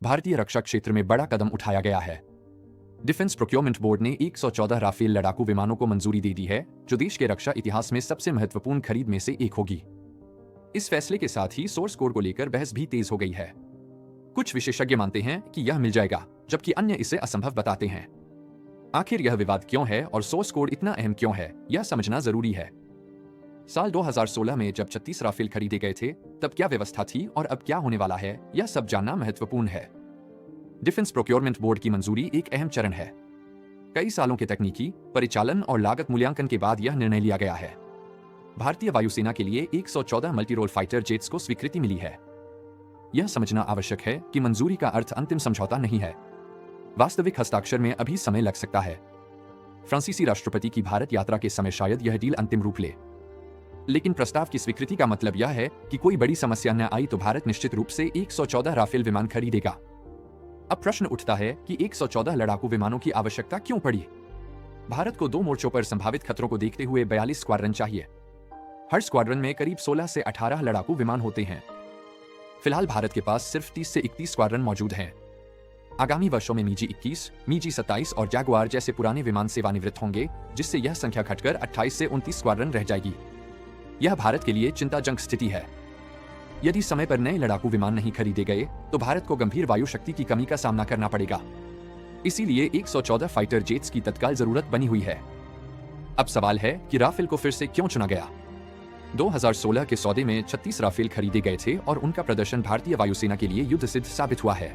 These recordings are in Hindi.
भारतीय रक्षा क्षेत्र में बड़ा कदम उठाया गया है। डिफेंस प्रोक्योरमेंट बोर्ड ने 114 राफेल लड़ाकू विमानों को मंजूरी दे दी है, जो देश के रक्षा इतिहास में सबसे महत्वपूर्ण खरीद में से एक होगी। इस फैसले के साथ ही सोर्स कोड को लेकर बहस भी तेज हो गई है। कुछ विशेषज्ञ मानते हैं कि यह मिल जाएगा, जबकि अन्य इसे असंभव बताते हैं। आखिर यह विवाद क्यों है और सोर्स कोड इतना अहम क्यों है, यह समझना जरूरी है। साल 2016 में जब 36 राफेल खरीदे गए थे, तब क्या व्यवस्था थी और अब क्या होने वाला है, यह सब जानना महत्वपूर्ण है। डिफेंस प्रोक्योरमेंट बोर्ड की मंजूरी एक अहम चरण है। कई सालों के तकनीकी, परिचालन और लागत मूल्यांकन के बाद यह निर्णय लिया गया है। भारतीय वायुसेना के लिए 114 मल्टीरोल फाइटर जेट्स को स्वीकृति मिली है। यह समझना आवश्यक है कि मंजूरी का अर्थ अंतिम समझौता नहीं है। वास्तविक हस्ताक्षर में अभी समय लग सकता है। फ्रांसीसी राष्ट्रपति की भारत यात्रा के समय शायद यह डील अंतिम रूप ले। लेकिन प्रस्ताव की स्वीकृति का मतलब यह है कि कोई बड़ी समस्या न आई तो भारत निश्चित रूप से 114 राफेल विमान खरीदेगा। अब प्रश्न उठता है कि 114 लड़ाकू विमानों की आवश्यकता क्यों पड़ी? भारत को 2 मोर्चों पर संभावित खतरों को देखते हुए 42 स्क्वाड्रन चाहिए। हर स्क्वाड्रन में करीब 16 से 18 लड़ाकू विमान होते हैं। फिलहाल भारत के पास सिर्फ 30 से 31 स्क्वाड्रन मौजूद हैं। आगामी वर्षों में मीजी 21, मीजी 27 और जैगुआर जैसे पुराने विमान सेवानिवृत्त होंगे, जिससे यह संख्या घटकर 28 से 29 स्क्वाड्रन रह जाएगी। यह भारत के लिए चिंताजनक स्थिति है। यदि समय पर नए लड़ाकू विमान नहीं खरीदे गए तो भारत को गंभीर वायु शक्ति की कमी का सामना करना पड़ेगा। इसीलिए 114 फाइटर जेट्स की तत्काल जरूरत बनी हुई है। अब सवाल है कि राफेल को फिर से क्यों चुना गया? 2016 के सौदे में 36 राफेल खरीदे गए थे और उनका प्रदर्शन भारतीय वायुसेना के लिए युद्ध सिद्ध साबित हुआ है।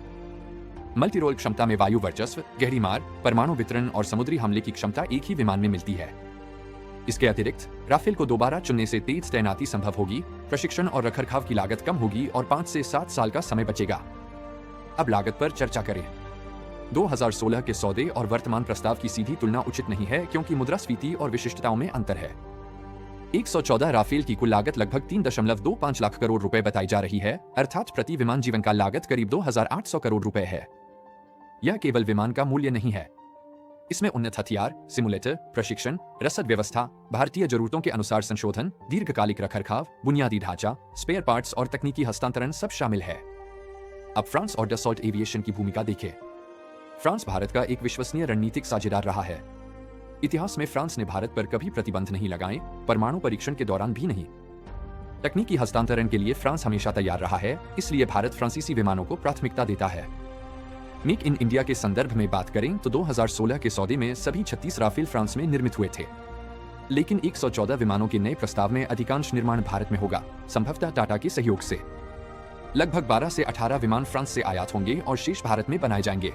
मल्टीरोल क्षमता में वायु वर्चस्व, गहरी मार, परमाणु वितरण और समुद्री हमले की क्षमता एक ही विमान में मिलती है। इसके अतिरिक्त राफेल को दोबारा चुनने से तेज तैनाती संभव होगी, प्रशिक्षण और रखरखाव की लागत कम होगी और 5 से 7 साल का समय बचेगा। अब लागत पर चर्चा करें। 2016 के सौदे और वर्तमान प्रस्ताव की सीधी तुलना उचित नहीं है, क्योंकि मुद्रास्फीति और विशिष्टताओं में अंतर है। 114 राफेल की कुल लागत लगभग 3.25 लाख करोड़ रुपए बताई जा रही है, अर्थात प्रति विमान जीवनकाल लागत करीब 2,800 करोड़ रुपए है। यह केवल विमान का मूल्य नहीं है। इसमें उन्नत हथियार, सिमुलेटर, प्रशिक्षण, रसद व्यवस्था, भारतीय जरूरतों के अनुसार संशोधन, दीर्घकालिक रखरखाव, बुनियादी ढांचा, स्पेयर पार्ट्स और तकनीकी हस्तांतरण सब शामिल है। अब फ्रांस और डसॉल्ट एविएशन की भूमिका देखें। फ्रांस भारत का एक विश्वसनीय रणनीतिक साझेदार रहा है। इतिहास में फ्रांस ने भारत पर कभी प्रतिबंध नहीं लगाए, परमाणु परीक्षण के दौरान भी नहीं। तकनीकी हस्तांतरण के लिए फ्रांस हमेशा तैयार रहा है, इसलिए भारत फ्रांसीसी विमानों को प्राथमिकता देता है। मेक इन इंडिया के संदर्भ में बात करें तो 2016 के सौदे में सभी 36 राफेल फ्रांस में निर्मित हुए थे। लेकिन 114 विमानों के नए प्रस्ताव में अधिकांश निर्माण भारत में होगा, संभवतः टाटा के सहयोग से। लगभग 12 से 18 विमान फ्रांस से आयात होंगे और शेष भारत में बनाए जाएंगे।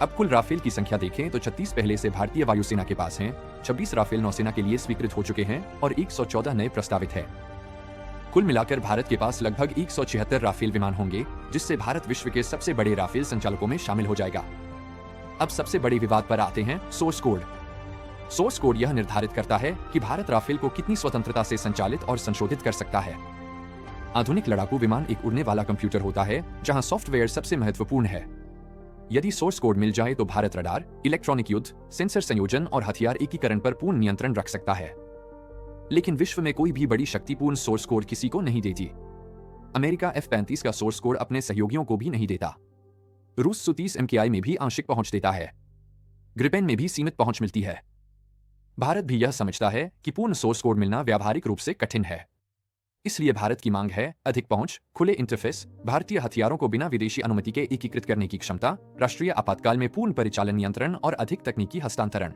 अब कुल राफेल की संख्या देखें तो 36 पहले से भारतीय वायुसेना के पास हैं, 26 राफेल नौसेना के लिए स्वीकृत हो चुके हैं और 114 नए प्रस्तावित है। कुल मिलाकर भारत के पास लगभग 176 राफेल विमान होंगे, जिससे भारत विश्व के सबसे बड़े राफेल संचालकों में शामिल हो जाएगा। अब सबसे बड़े विवाद पर आते हैं, सोर्स कोड। सोर्स कोड यह निर्धारित करता है कि भारत राफेल को कितनी स्वतंत्रता से संचालित और संशोधित कर सकता है। आधुनिक लड़ाकू विमान एक उड़ने वाला कंप्यूटर होता है, जहां सॉफ्टवेयर सबसे महत्वपूर्ण है। यदि सोर्स कोड मिल जाए तो भारत रडार, इलेक्ट्रॉनिक युद्ध, सेंसर संयोजन और हथियार एकीकरण पर पूर्ण नियंत्रण रख सकता है। लेकिन विश्व में कोई भी बड़ी शक्तिपूर्ण सोर्स कोड किसी को नहीं देती। अमेरिका F-35 का सोर्स कोड अपने सहयोगियों को भी नहीं देता। रूस Su-30 MKI में भी आंशिक पहुंच देता है। ग्रिपेन में भी सीमित पहुंच मिलती है। भारत भी यह समझता है कि पूर्ण सोर्स कोड मिलना व्यावहारिक रूप से कठिन है। इसलिए भारत की मांग है अधिक पहुंच, खुले इंटरफेस, भारतीय हथियारों को बिना विदेशी अनुमति के एकीकृत करने की क्षमता, राष्ट्रीय आपातकाल में पूर्ण परिचालन नियंत्रण और अधिक तकनीकी हस्तांतरण।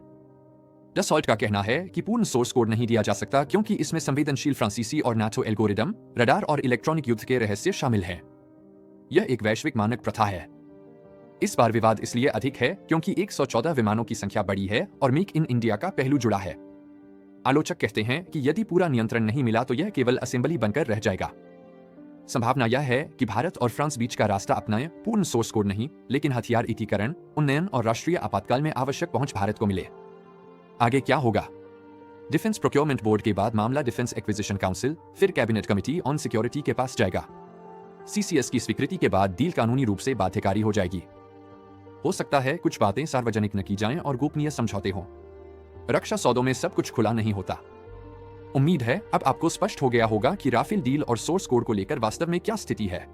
डसॉल्ट का कहना है कि पूर्ण सोर्स कोड नहीं दिया जा सकता, क्योंकि इसमें संवेदनशील फ्रांसीसी और नाटो एल्गोरिदम, रडार और इलेक्ट्रॉनिक युद्ध के रहस्य शामिल हैं। यह एक वैश्विक मानक प्रथा है। इस बार विवाद इसलिए अधिक है क्योंकि 114 विमानों की संख्या बड़ी है और मेक इन इंडिया का पहलू जुड़ा है। आलोचक कहते हैं कि यदि पूरा नियंत्रण नहीं मिला तो यह केवल असेंबली बनकर रह जाएगा। संभावना यह है कि भारत और फ्रांस बीच का रास्ता अपनाएं, पूर्ण सोर्स कोड नहीं, लेकिन हथियार एकीकरण, उन्नयन और राष्ट्रीय आपातकाल में आवश्यक पहुंच भारत को मिले। आगे क्या होगा? डिफेंस प्रोक्योरमेंट बोर्ड के बाद मामला डिफेंस एक्विजिशन काउंसिल, फिर कैबिनेट कमेटी ऑन सिक्योरिटी के पास जाएगा। CCS की स्वीकृति के बाद डील कानूनी रूप से बाध्यकारी हो जाएगी। हो सकता है कुछ बातें सार्वजनिक न की जाएं और गोपनीय समझौते हों। रक्षा सौदों में सब कुछ खुला नहीं होता। उम्मीद है अब आपको स्पष्ट हो गया होगा कि राफेल डील और सोर्स कोड को लेकर वास्तव में क्या स्थिति है।